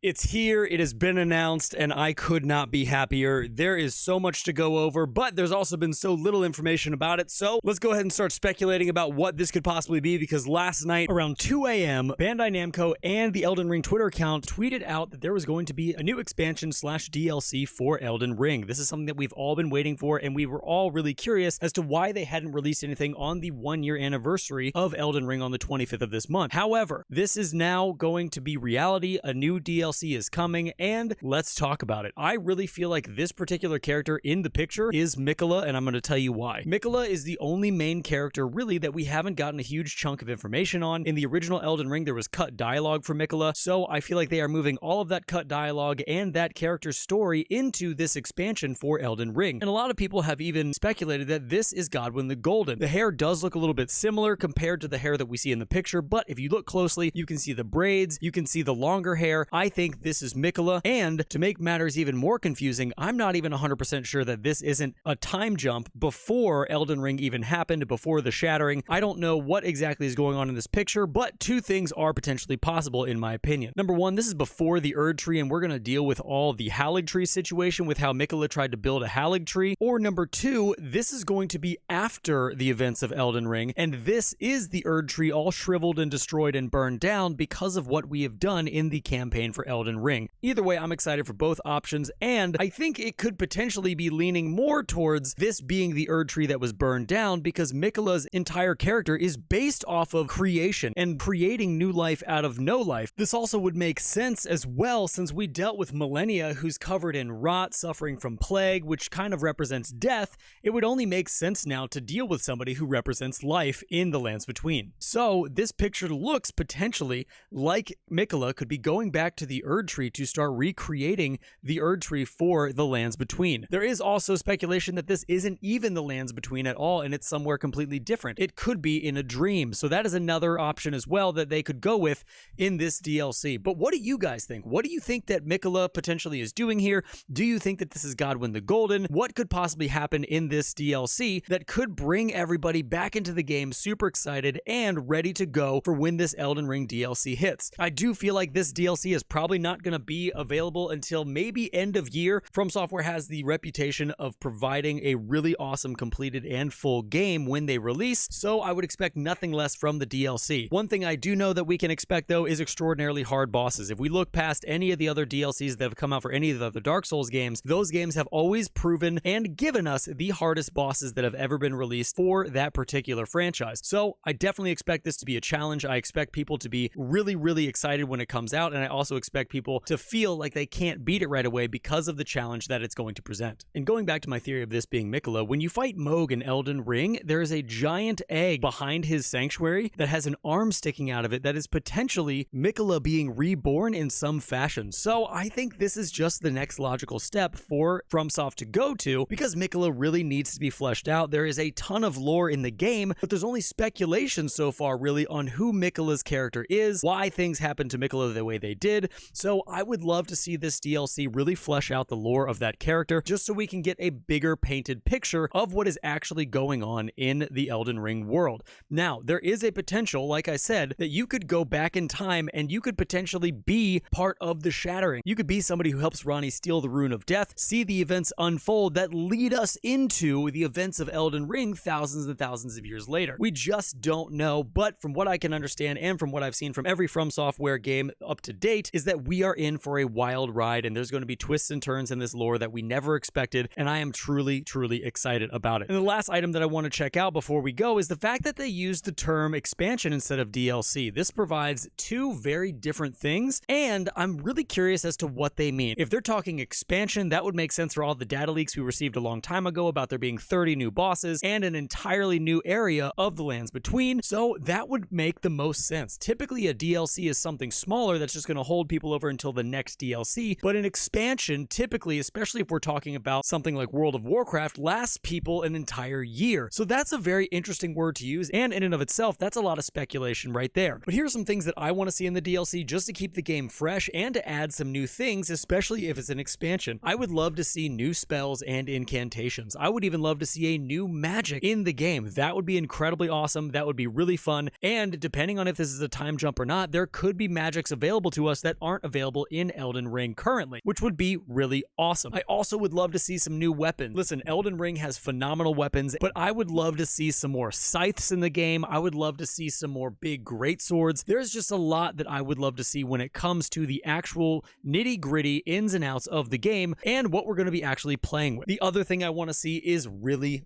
It's here, it has been announced, and I could not be happier. There is so much to go over, but there's also been so little information about it, so let's go ahead and start speculating about what this could possibly be, because last night, around 2 a.m., Bandai Namco and the Elden Ring Twitter account tweeted out that there was going to be a new expansion / DLC for Elden Ring. This is something that we've all been waiting for, and we were all really curious as to why they hadn't released anything on the 1-year anniversary of Elden Ring on the 25th of this month. However, this is now going to be reality. A new DLC is coming, and let's talk about it. I really feel like this particular character in the picture is Miquella, and I'm going to tell you why. Miquella is the only main character really that we haven't gotten a huge chunk of information on. In the original Elden Ring, there was cut dialogue for Miquella, so I feel like they are moving all of that cut dialogue and that character's story into this expansion for Elden Ring. And a lot of people have even speculated that this is Godwyn the Golden. The hair does look a little bit similar compared to the hair that we see in the picture, but if you look closely, you can see the braids, you can see the longer hair. I think this is Miquella, and to make matters even more confusing, I'm not even 100% sure that this isn't a time jump before Elden Ring even happened, before the shattering. I don't know what exactly is going on in this picture, but two things are potentially possible in my opinion. Number one, this is before the Erdtree, and we're going to deal with all the Haligtree situation with how Miquella tried to build a Haligtree. Or number two, this is going to be after the events of Elden Ring, and this is the Erdtree all shriveled and destroyed and burned down because of what we have done in the campaign for Elden Ring. Either way, I'm excited for both options, and I think it could potentially be leaning more towards this being the Erdtree that was burned down, because Miquella's entire character is based off of creation and creating new life out of no life. This also would make sense as well, since we dealt with Millennia, who's covered in rot, suffering from plague, which kind of represents death. It would only make sense now to deal with somebody who represents life in the Lands Between. So this picture looks potentially like Miquella could be going back to the Erdtree to start recreating the Erdtree for the Lands Between. There is also speculation that this isn't even the Lands Between at all, and it's somewhere completely different. It could be in a dream, so that is another option as well that they could go with in this DLC. But what do you guys think? What do you think that Miquella potentially is doing here? Do you think that this is Godwyn the Golden? What could possibly happen in this DLC that could bring everybody back into the game super excited and ready to go for when this Elden Ring DLC hits? I do feel like this DLC is probably not going to be available until maybe end of year. Fromsoft has the reputation of providing a really awesome completed and full game when they release, so I would expect nothing less from the DLC. One thing I do know that we can expect though is extraordinarily hard bosses. If we look past any of the other DLCs that have come out for any of the other Dark Souls games, those games have always proven and given us the hardest bosses that have ever been released for that particular franchise. So I definitely expect this to be a challenge. I expect people to be really excited when it comes out, and I also expect people to feel like they can't beat it right away because of the challenge that it's going to present. And going back to my theory of this being Miquella, when you fight Mohg in Elden Ring, there is a giant egg behind his sanctuary that has an arm sticking out of it that is potentially Miquella being reborn in some fashion. So I think this is just the next logical step for Fromsoft to go to, because Miquella really needs to be fleshed out. There is a ton of lore in the game, but there's only speculation so far really on who Miquella's character is, why things happened to Miquella the way they did. So I would love to see this DLC really flesh out the lore of that character, just so we can get a bigger painted picture of what is actually going on in the Elden Ring world. Now, there is a potential, like I said, that you could go back in time and you could potentially be part of the shattering. You could be somebody who helps Ranni steal the Rune of Death, see the events unfold that lead us into the events of Elden Ring thousands and thousands of years later. We just don't know, but from what I can understand and from what I've seen from every From Software game up to date is that we are in for a wild ride, and there's going to be twists and turns in this lore that we never expected, and I am truly excited about it. And the last item that I want to check out before we go is the fact that they used the term expansion instead of DLC. This provides two very different things, and I'm really curious as to what they mean. If they're talking expansion, that would make sense for all the data leaks we received a long time ago about there being 30 new bosses and an entirely new area of the Lands Between, so that would make the most sense. Typically, a DLC is something smaller that's just going to hold people over until the next DLC, but an expansion, typically, especially if we're talking about something like World of Warcraft, lasts people an entire year. So that's a very interesting word to use, and in and of itself, that's a lot of speculation right there. But here's some things that I want to see in the DLC just to keep the game fresh and to add some new things, especially if it's an expansion. I would love to see new spells and incantations. I would even love to see a new magic in the game. That would be incredibly awesome. That would be really fun, and depending on if this is a time jump or not, there could be magics available to us that aren't aren't available in Elden Ring currently, which would be really awesome. I also would love to see some new weapons. Listen, Elden Ring has phenomenal weapons, but I would love to see some more scythes in the game. I would love to see some more big greatswords. There's just a lot that I would love to see when it comes to the actual nitty-gritty ins and outs of the game and what we're going to be actually playing with. The other thing I want to see is really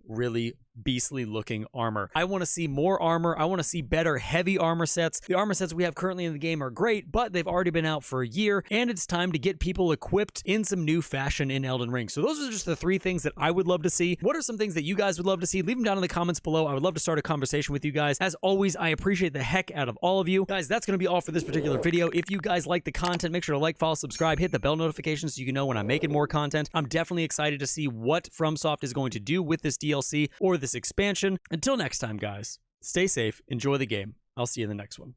beastly looking armor. I want to see more armor. I want to see better heavy armor sets. The armor sets we have currently in the game are great, but they've already been out for a year, and it's time to get people equipped in some new fashion in Elden Ring. So those are just the 3 things that I would love to see. What are some things that you guys would love to see? Leave them down in the comments below. I would love to start a conversation with you guys. As always, I appreciate the heck out of all of you. Guys, that's going to be all for this particular video. If you guys like the content, make sure to like, follow, subscribe, hit the bell notification so you can know when I'm making more content. I'm definitely excited to see what Fromsoft is going to do with this DLC or this expansion. Until next time, guys, stay safe, enjoy the game. I'll see you in the next one.